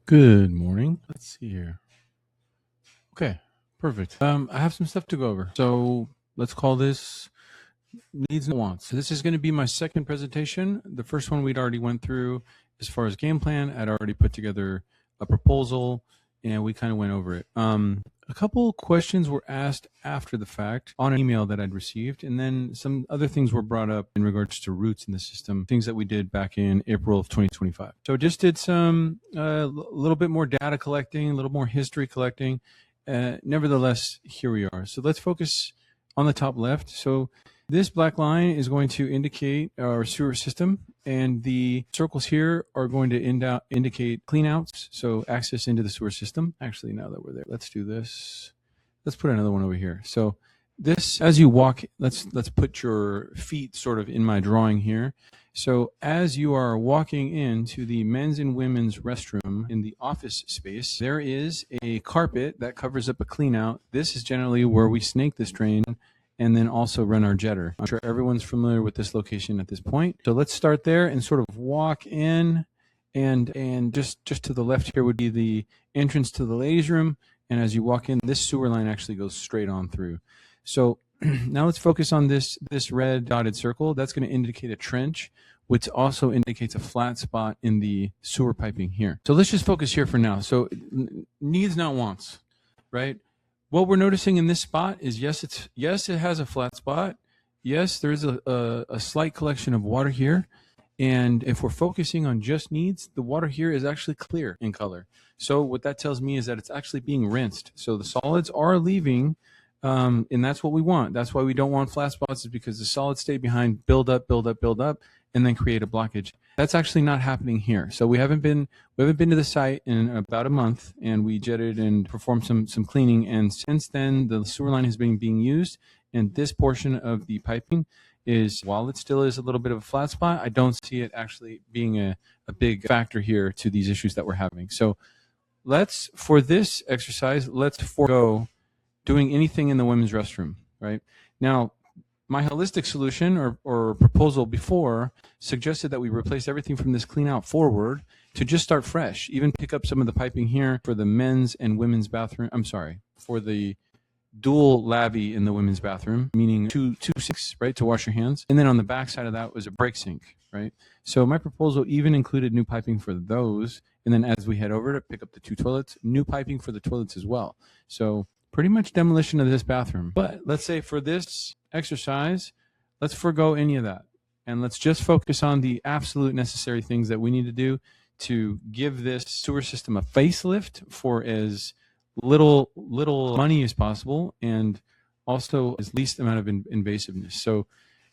Good morning. Let's see here. Okay, perfect. I have some stuff to go over. So let's call this needs and wants. So this is going to be my second presentation. The first one we'd already went through as far as game plan. I'd already put together a proposal and we kind of went over it. A couple questions were asked after the fact on an email that I'd received, and then some other things were brought up in regards to roots in the system, things that we did back in April of 2025. So just did some little bit more data collecting, a little more history collecting. Nevertheless, here we are. So let's focus on the top left. So this black line is going to indicate our sewer system, and the circles here are going to indicate cleanouts, so access into the sewer system. Actually, now that we're there, let's do this. Let's put another one over here. So this, as you walk, let's put your feet sort of in my drawing here. So as you are walking into the men's and women's restroom in the office space, there is a carpet that covers up a cleanout. This is generally where we snake this drain and then also run our jetter. I'm sure everyone's familiar with this location at this point. So let's start there and sort of walk in, and just to the left here would be the entrance to the ladies' room. And as you walk in, this sewer line actually goes straight on through. So now let's focus on this red dotted circle. That's going to indicate a trench, which also indicates a flat spot in the sewer piping here. So let's just focus here for now. So needs, not wants, right? What we're noticing in this spot is yes, it has a flat spot. Yes, there is a slight collection of water here. And if we're focusing on just needs, the water here is actually clear in color. So what that tells me is that it's actually being rinsed. So the solids are leaving, and that's what we want. That's why we don't want flat spots, is because the solids stay behind, build up, and then create a blockage. That's actually not happening here. So we haven't been to the site in about a month, and we jetted and performed some cleaning. And since then, the sewer line has been being used, and this portion of the piping is, while it still is a little bit of a flat spot, I don't see it actually being a big factor here to these issues that we're having. So for this exercise, let's forego doing anything in the women's restroom, right? Now, my holistic solution or proposal before suggested that we replace everything from this clean out forward to just start fresh, even pick up some of the piping here for the men's and women's bathroom. I'm sorry, for the dual lavvy in the women's bathroom, meaning two sinks, right, to wash your hands. And then on the back side of that was a break sink, right? So my proposal even included new piping for those. And then as we head over to pick up the two toilets, new piping for the toilets as well. So pretty much demolition of this bathroom. But let's say for this exercise, let's forego any of that. And let's just focus on the absolute necessary things that we need to do to give this sewer system a facelift for as little money as possible, and also as least amount of invasiveness. So,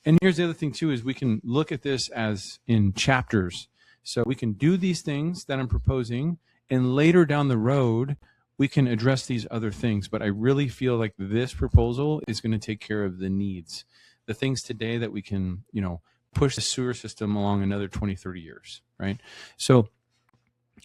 and here's the other thing too, is we can look at this as in chapters. So we can do these things that I'm proposing, and later down the road, we can address these other things. But I really feel like this proposal is going to take care of the needs, the things today that we can, push the sewer system along another 20, 30 years, right? So,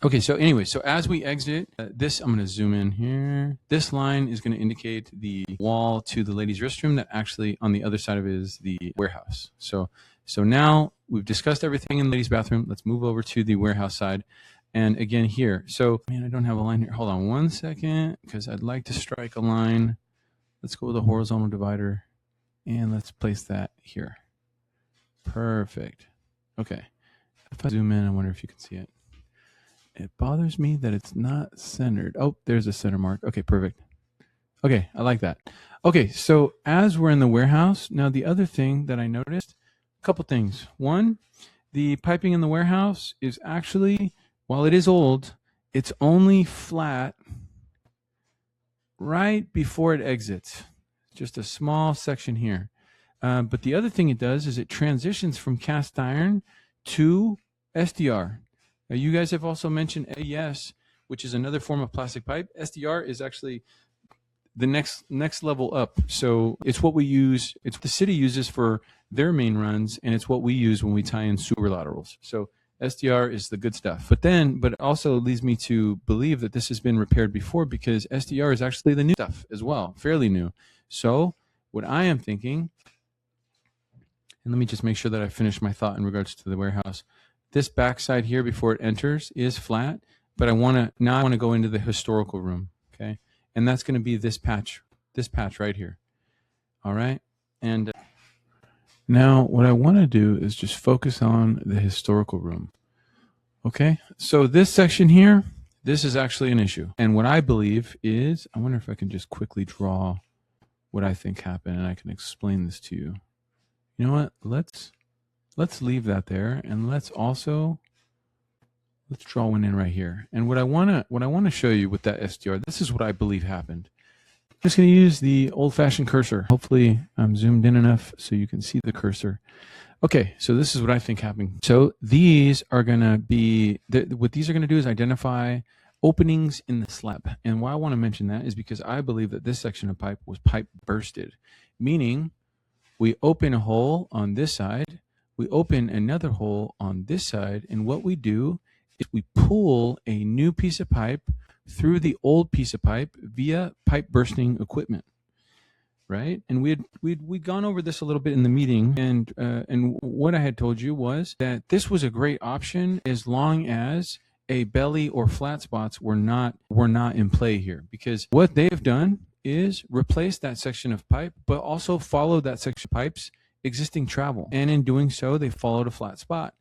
okay, so anyway, so as we exit this, I'm going to zoom in here. This line is going to indicate the wall to the ladies' restroom that actually on the other side of it is the warehouse. So now we've discussed everything in the ladies' bathroom. Let's move over to the warehouse side. And again here, so, man, I don't have a line here. Hold on one second, because I'd like to strike a line. Let's go with a horizontal divider, and let's place that here. Perfect. Okay. If I zoom in, I wonder if you can see it. It bothers me that it's not centered. Oh, there's a center mark. Okay, perfect. Okay, I like that. Okay, so as we're in the warehouse, now the other thing that I noticed, a couple things. One, the piping in the warehouse is actually, while it is old, it's only flat right before it exits. Just a small section here. But the other thing it does is it transitions from cast iron to SDR. Now, you guys have also mentioned AES, which is another form of plastic pipe. SDR is actually the next level up. So it's what we use. It's what the city uses for their main runs, and it's what we use when we tie in sewer laterals. So SDR is the good stuff. But it also leads me to believe that this has been repaired before, because SDR is actually the new stuff as well, fairly new. So what I am thinking, and let me just make sure that I finish my thought in regards to the warehouse. This backside here before it enters is flat, but I want to go into the historical room. Okay. And that's going to be this patch right here. All right. And now what I want to do is just focus on the historical room. Okay. So this section here, this is actually an issue. And what I believe is, I wonder if I can just quickly draw what I think happened and I can explain this to you. You know what? Let's leave that there, and let's draw one in right here. And what I want to show you with that SDR, this is what I believe happened. I'm just going to use the old-fashioned cursor. Hopefully I'm zoomed in enough so you can see the cursor. Okay, so this is what I think happened. So these are going to be, what these are going to do is identify openings in the slab. And why I want to mention that is because I believe that this section of pipe was pipe bursted, meaning we open a hole on this side, we open another hole on this side, and what we do is we pull a new piece of pipe through the old piece of pipe via pipe bursting equipment, right? And we'd gone over this a little bit in the meeting, and what I had told you was that this was a great option as long as a belly or flat spots were not in play here, because what they've done is replace that section of pipe, but also follow that section of pipe's existing travel. And in doing so, they followed a flat spot.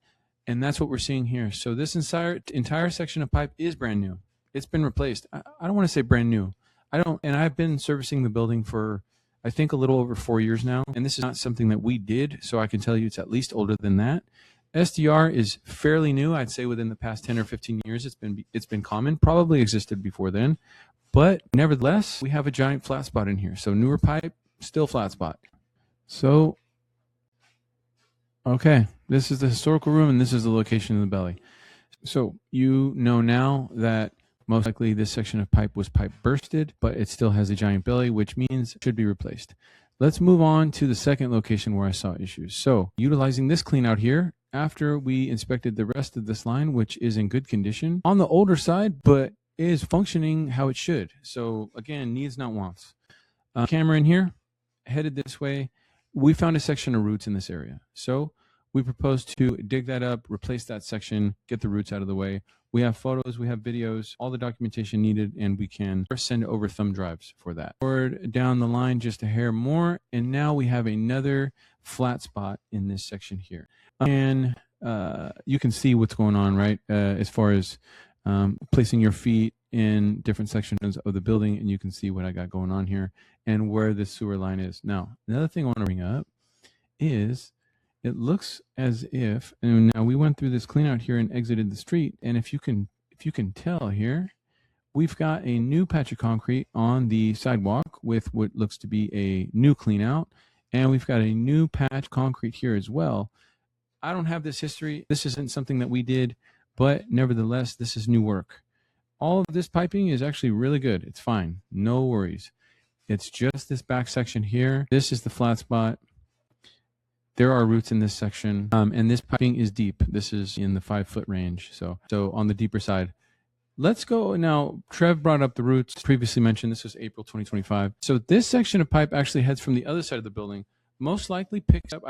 And that's what we're seeing here. So this entire section of pipe is brand new. It's been replaced. I don't want to say brand new. And I've been servicing the building for, I think, a little over 4 years now. And this is not something that we did. So I can tell you it's at least older than that. SDR is fairly new. I'd say within the past 10 or 15 years, it's been common, probably existed before then. But nevertheless, we have a giant flat spot in here. So newer pipe, still flat spot. So, okay, this is the historical room, and this is the location of the belly. So you know now that most likely this section of pipe was pipe bursted, but it still has a giant belly, which means it should be replaced. Let's move on to the second location where I saw issues. So utilizing this clean out here, after we inspected the rest of this line, which is in good condition, on the older side, but is functioning how it should. So again, needs not wants. Camera in here, headed this way. We found a section of roots in this area. So we proposed to dig that up, replace that section, get the roots out of the way. We have photos, we have videos, all the documentation needed, and we can send over thumb drives for that. Forward down the line just a hair more, and now we have another flat spot in this section here. And you can see what's going on, right? As far as placing your feet in different sections of the building, and you can see what I got going on here and where this sewer line is. Now, another thing I want to bring up is it looks as if, and now we went through this clean out here and exited the street, and if you can tell here, we've got a new patch of concrete on the sidewalk with what looks to be a new clean out, and we've got a new patch concrete here as well. I don't have this history. This isn't something that we did, but nevertheless, this is new work. All of this piping is actually really good. It's fine. No worries. It's just this back section here. This is the flat spot. There are roots in this section, and this piping is deep. This is in the 5-foot range, so on the deeper side. Let's go now. Trev brought up the roots. Previously mentioned this was April 2025. So this section of pipe actually heads from the other side of the building. Most likely picks up.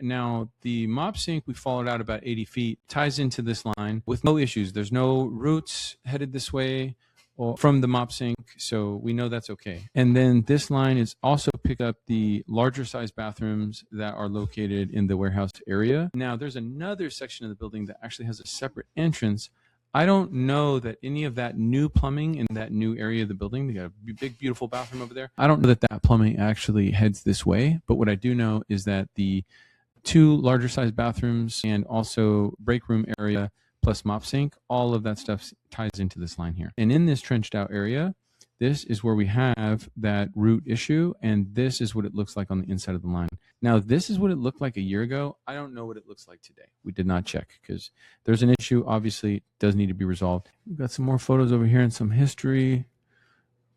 Now the mop sink we followed out about 80 feet ties into this line with no issues. There's no roots headed this way or from the mop sink, so we know that's okay. And then this line is also picked up the larger size bathrooms that are located in the warehouse area. Now there's another section of the building that actually has a separate entrance. I don't know that any of that new plumbing in that new area of the building, they got a big, beautiful bathroom over there. I don't know that plumbing actually heads this way, but what I do know is that the 2 larger size bathrooms and also break room area plus mop sink, all of that stuff ties into this line here. And in this trenched out area, this is where we have that root issue, and this is what it looks like on the inside of the line. Now, this is what it looked like a year ago. I don't know what it looks like today. We did not check because there's an issue. Obviously, it does need to be resolved. We've got some more photos over here and some history.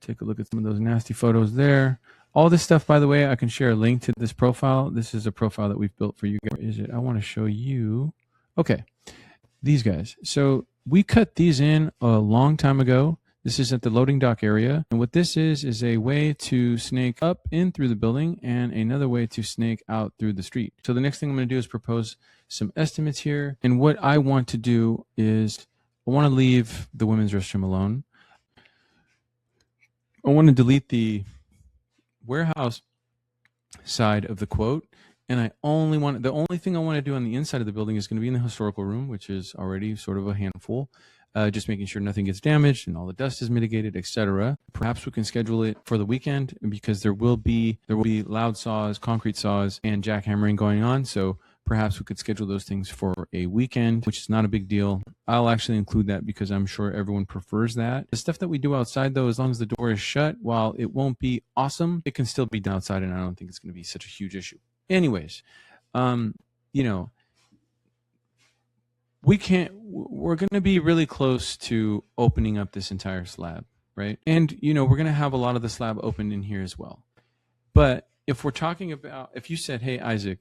Take a look at some of those nasty photos there. All this stuff, by the way, I can share a link to this profile. This is a profile that we've built for you guys. Where is it? I want to show you. Okay, these guys. So we cut these in a long time ago. This is at the loading dock area. And what this is a way to snake up in through the building and another way to snake out through the street. So the next thing I'm going to do is propose some estimates here. And what I want to do is I want to leave the women's restroom alone. I want to delete the warehouse side of the quote, and the only thing I want to do on the inside of the building is going to be in the historical room, which is already sort of a handful. Just making sure nothing gets damaged and all the dust is mitigated, etc. Perhaps we can schedule it for the weekend, because there will be loud saws, concrete saws, and jackhammering going on. So perhaps we could schedule those things for a weekend, which is not a big deal. I'll actually include that because I'm sure everyone prefers that. The stuff that we do outside, though, as long as the door is shut, while it won't be awesome, it can still be done outside, and I don't think it's going to be such a huge issue. Anyways, you know, we're going to be really close to opening up this entire slab, right? And, we're going to have a lot of the slab opened in here as well. But if we're talking about, if you said, hey, Isaac,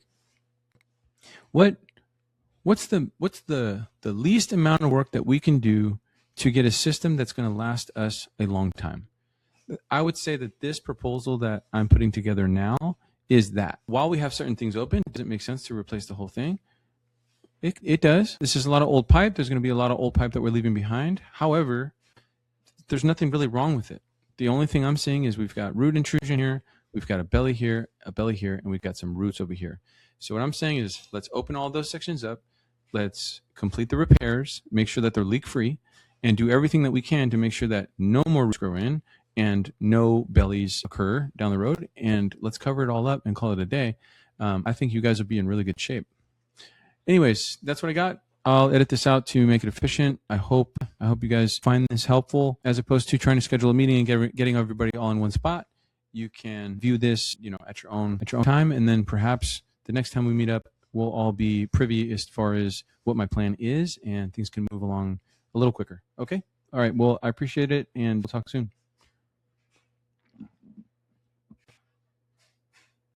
what's the least amount of work that we can do to get a system that's going to last us a long time? I would say that this proposal that I'm putting together now is that. While we have certain things open, does it make sense to replace the whole thing? It does. This is a lot of old pipe. There's going to be a lot of old pipe that we're leaving behind. However, there's nothing really wrong with it. The only thing I'm seeing is we've got root intrusion here, we've got a belly here, and we've got some roots over here. So what I'm saying is, let's open all those sections up. Let's complete the repairs, make sure that they're leak-free, and do everything that we can to make sure that no more roots grow in and no bellies occur down the road. And let's cover it all up and call it a day. I think you guys will be in really good shape. Anyways, that's what I got. I'll edit this out to make it efficient. I hope you guys find this helpful, as opposed to trying to schedule a meeting and getting everybody all in one spot. You can view this, at your own time, and then perhaps the next time we meet up, we'll all be privy as far as what my plan is, and things can move along a little quicker. Okay? All right. Well, I appreciate it, and we'll talk soon.